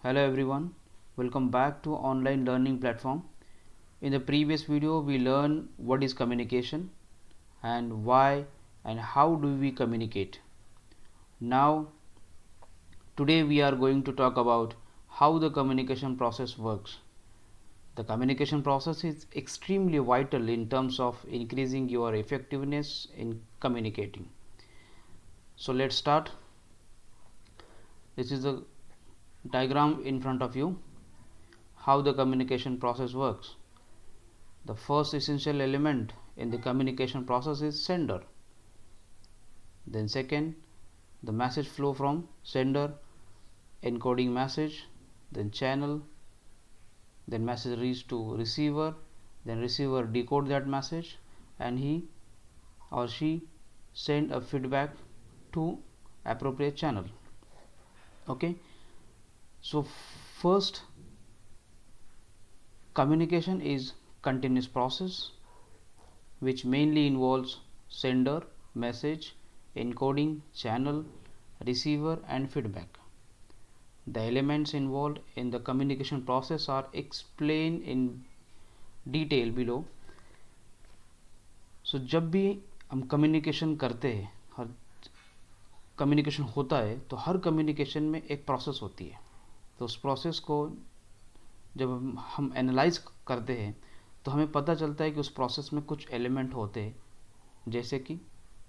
Hello everyone, welcome back to online learning platform. In the previous video we learned what is communication and why and how do we communicate. Now today we are going to talk about how the communication process works. The communication process is extremely vital in terms of increasing your effectiveness in communicating. So let's start. This is the diagram in front of you, how the communication process works. The first essential element in the communication process is sender. Then second, the message flow from sender, encoding message, then channel, then message reach to receiver, then receiver decode that message and he or she send a feedback to appropriate channel. Okay, so first, communication is continuous process which mainly involves sender, message, encoding, channel, receiver and feedback. The elements involved in the communication process are explained in detail below. So जब भी हम communication करते हैं, हर communication होता है तो हर communication में एक प्रोसेस होती है. तो उस प्रोसेस को जब हम एनालाइज करते हैं तो हमें पता चलता है कि उस प्रोसेस में कुछ एलिमेंट होते हैं, जैसे कि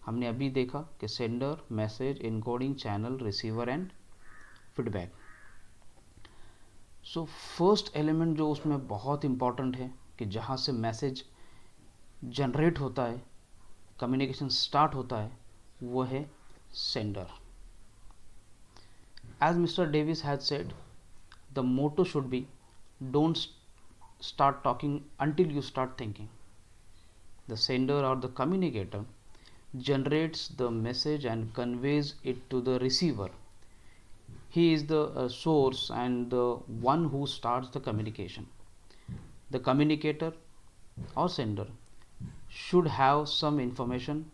हमने अभी देखा कि sender, message, encoding, channel, receiver and feedback. So first element जो उसमें बहुत इम्पॉर्टेंट है कि जहाँ से मैसेज जनरेट होता है, कम्युनिकेशन स्टार्ट होता है, वो है sender. As mister Davis has said, the motto should be don't start talking until you start thinking. The sender or the communicator generates the message and conveys it to the receiver. He is the source and the one who starts the communication. The communicator or sender should have some information,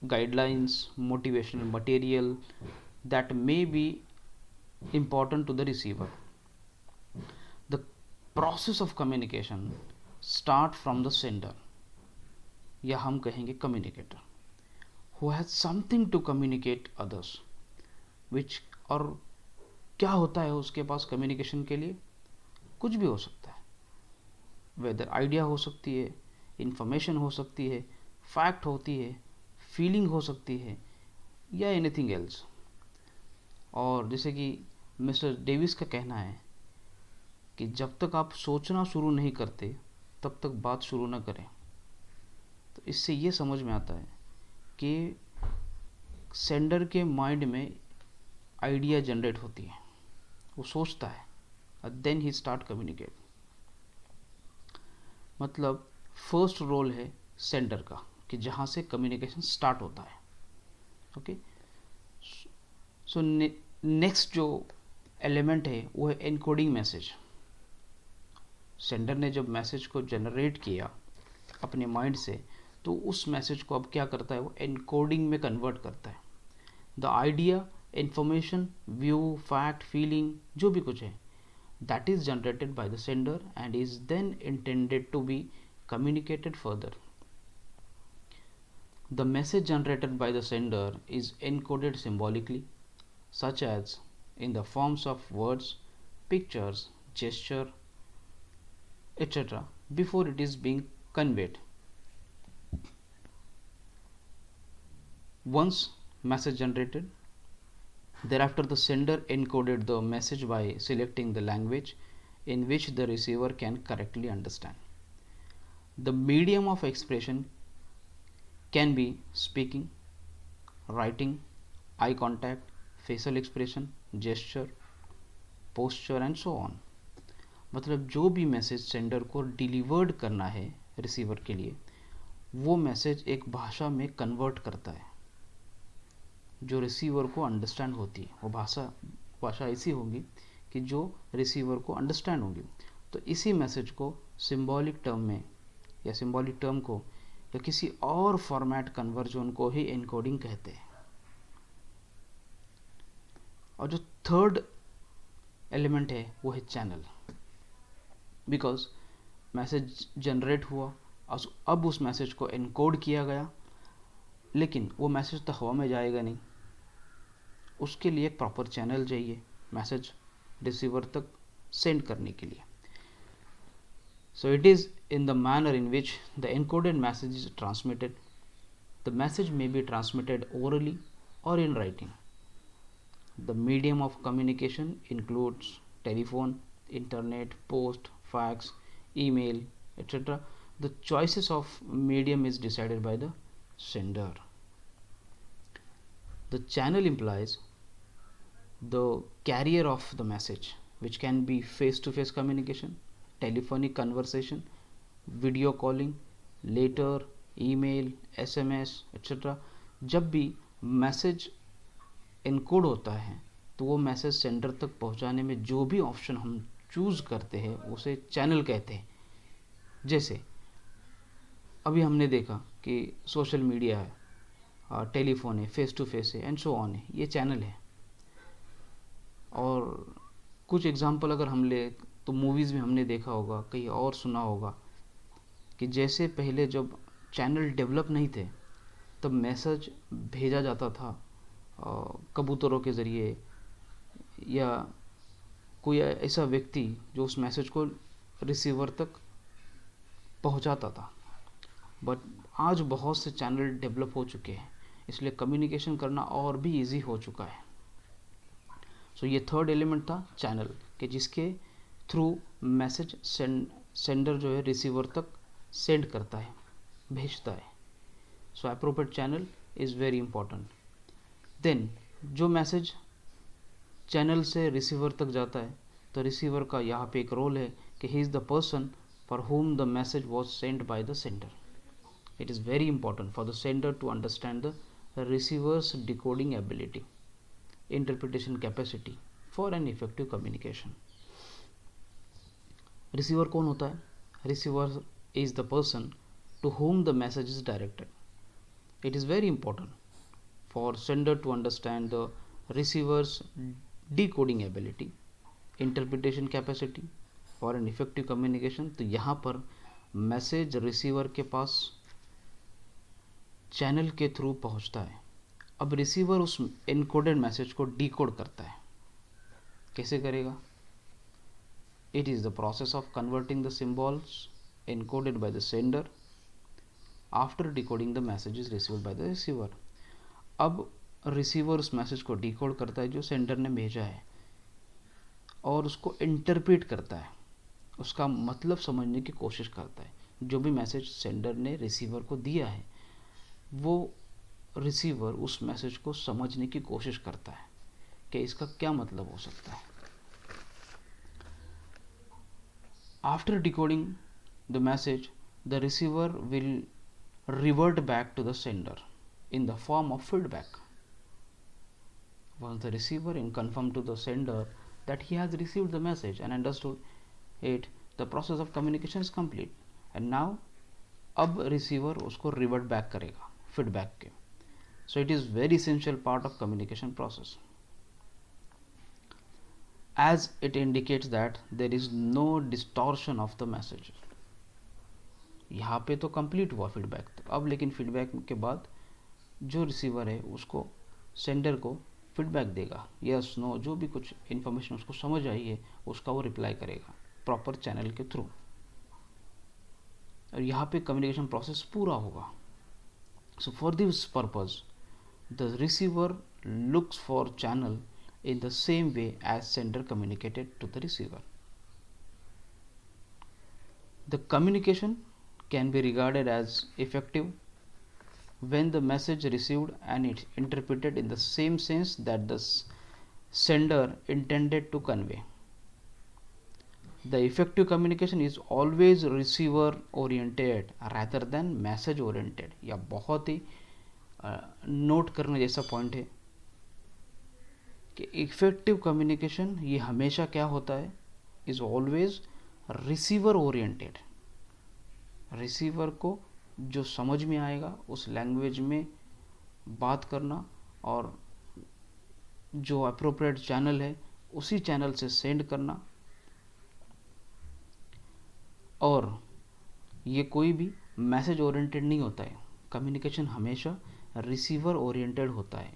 guidelines, motivational material that may be important to the receiver. The process of communication start from the sender, या हम कहेंगे communicator, who has something to communicate others, which और क्या होता है उसके पास communication के लिए? कुछ भी हो सकता है, whether idea हो सकती है, information हो सकती है, fact होती है, feeling हो सकती है, या anything else. और जैसे कि मिस्टर डेविस का कहना है कि जब तक आप सोचना शुरू नहीं करते तब तक बात शुरू ना करें. तो इससे ये समझ में आता है कि सेंडर के माइंड में आइडिया जनरेट होती है, वो सोचता है, देन ही स्टार्ट कम्युनिकेट. मतलब फर्स्ट रोल है सेंडर का कि जहाँ से कम्युनिकेशन स्टार्ट होता है. ओके, सो नेक्स्ट जो एलिमेंट है वो है एनकोडिंग मैसेज. सेंडर ने जब मैसेज को जनरेट किया अपने माइंड से, तो उस मैसेज को अब क्या करता है, वो एनकोडिंग में कन्वर्ट करता है. The idea, information, view, fact, feeling, जो भी कुछ है, that is generated by the sender and is then intended to be communicated further. The message generated by the sender is encoded symbolically, such as in the forms of words, pictures, gesture, etc. before it is being conveyed. Once message generated, thereafter the sender encoded the message by selecting the language in which the receiver can correctly understand. The medium of expression can be speaking, writing, eye contact, facial expression, gesture, posture and so on. मतलब जो भी message sender को delivered करना है receiver के लिए, वो message एक भाषा में कन्वर्ट करता है जो रिसीवर को अंडरस्टैंड होती है. वो भाषा ऐसी होगी कि जो रिसीवर को अंडरस्टैंड होगी. तो इसी मैसेज को सिंबॉलिक टर्म में या सिंबॉलिक टर्म को या किसी और फॉर्मेट कन्वर्जन को ही एनकोडिंग कहते हैं. और जो थर्ड एलिमेंट है वो है चैनल। बिकॉज मैसेज जनरेट हुआ, अब उस मैसेज को एनकोड किया गया, लेकिन वो मैसेज तो हवा में जाएगा नहीं, उसके लिए एक प्रॉपर चैनल चाहिए मैसेज रिसीवर तक सेंड करने के लिए। So it is in the manner in which the encoded message is transmitted. The message may be transmitted orally or in writing. The medium of communication includes telephone, internet, post, fax, email, etc. The choices of medium is decided by the sender. The channel implies the carrier of the message, which can be face-to-face communication, telephonic conversation, video calling, letter, email, SMS, etc. जब भी message encode होता है तो वो message sender तक पहुंचाने में जो भी ऑप्शन हम चूज करते हैं उसे चैनल कहते हैं। जैसे अभी हमने देखा कि सोशल मीडिया है, टेलीफोन है, फेस टू फेस है, एंड सो ऑन है, ये चैनल है। और कुछ एग्जांपल अगर हम ले तो मूवीज़ में हमने देखा होगा, कहीं और सुना होगा कि जैसे पहले जब चैनल डेवलप नहीं थे तब मैसेज भेजा जाता था कबूतरों के ज़रिए, या कोई ऐसा व्यक्ति जो उस मैसेज को रिसीवर तक पहुंचाता था। बट आज बहुत से चैनल डेवलप हो चुके हैं, इसलिए कम्युनिकेशन करना और भी इजी हो चुका है। सो ये थर्ड एलिमेंट था चैनल, कि जिसके थ्रू मैसेज सेंडर जो है रिसीवर तक सेंड करता है, भेजता है। So appropriate channel is very important. Then जो मैसेज चैनल से रिसीवर तक जाता है तो रिसीवर का यहाँ पे एक रोल है कि he is the person for whom the message was sent by the sender. It is very important for the sender to understand the receiver's decoding ability, interpretation capacity for an effective communication. Receiver कौन होता है? Receiver is the person to whom the message is directed. It is very important for sender to understand the receiver's decoding ability, interpretation capacity for an effective communication. तो यहाँ पर message receiver के पास channel के through पहुँचता है। अब receiver उस encoded message को डिकोड करता है। कैसे करेगा? It is the process of converting the symbols encoded by the sender after decoding the messages received by the receiver. अब रिसीवर उस मैसेज को डिकोड करता है जो सेंडर ने भेजा है, और उसको इंटरप्रेट करता है, उसका मतलब समझने की कोशिश करता है। जो भी मैसेज सेंडर ने रिसीवर को दिया है वो रिसीवर उस मैसेज को समझने की कोशिश करता है कि इसका क्या मतलब हो सकता है। After decoding the message, the receiver will revert back to the sender in the form of feedback. Once the receiver confirms to the sender that he has received the message and understood it, the process of communication is complete. And now, अब receiver उसको revert back करेगा feedback के. So it is very essential part of communication process, as it indicates that there is no distortion of the message. यहाँ पे तो complete हुआ feedback, अब लेकिन फीडबैक के बाद जो रिसीवर है उसको सेंडर को फीडबैक देगा, यस नो, जो भी कुछ इन्फॉर्मेशन उसको समझ आई है उसका वो रिप्लाई करेगा प्रॉपर चैनल के थ्रू, और यहाँ पे कम्युनिकेशन प्रोसेस पूरा होगा। So for this purpose the receiver looks for channel in the same way as sender communicated to the receiver. The communication can be regarded as effective when the message received and it interpreted in the same sense that the sender intended to convey. The effective communication is always receiver oriented rather than message oriented. यह बहुत ही note करने जैसा point है कि effective communication ये हमेशा क्या होता है, is always receiver oriented. Receiver को जो समझ में आएगा उस लैंग्वेज में बात करना, और जो अप्रोप्रिएट चैनल है उसी चैनल से सेंड करना। और ये कोई भी मैसेज ओरिएंटेड नहीं होता है, कम्युनिकेशन हमेशा रिसीवर ओरिएंटेड होता है,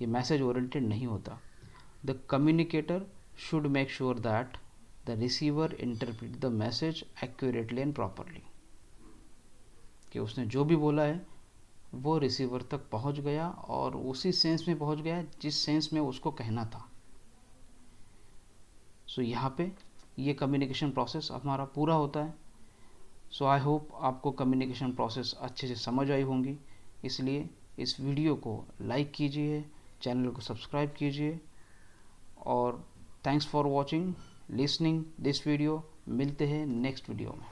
ये मैसेज ओरिएंटेड नहीं होता। The communicator should make sure that the receiver interpret the message accurately and properly, कि उसने जो भी बोला है वो रिसीवर तक पहुंच गया और उसी सेंस में पहुंच गया जिस सेंस में उसको कहना था। सो यहाँ पे ये कम्युनिकेशन प्रोसेस हमारा पूरा होता है। सो आई होप आपको कम्युनिकेशन प्रोसेस अच्छे से समझ आई होंगी, इसलिए इस वीडियो को लाइक कीजिए, चैनल को सब्सक्राइब कीजिए, और thanks for watching listening this video. मिलते हैं नेक्स्ट वीडियो में।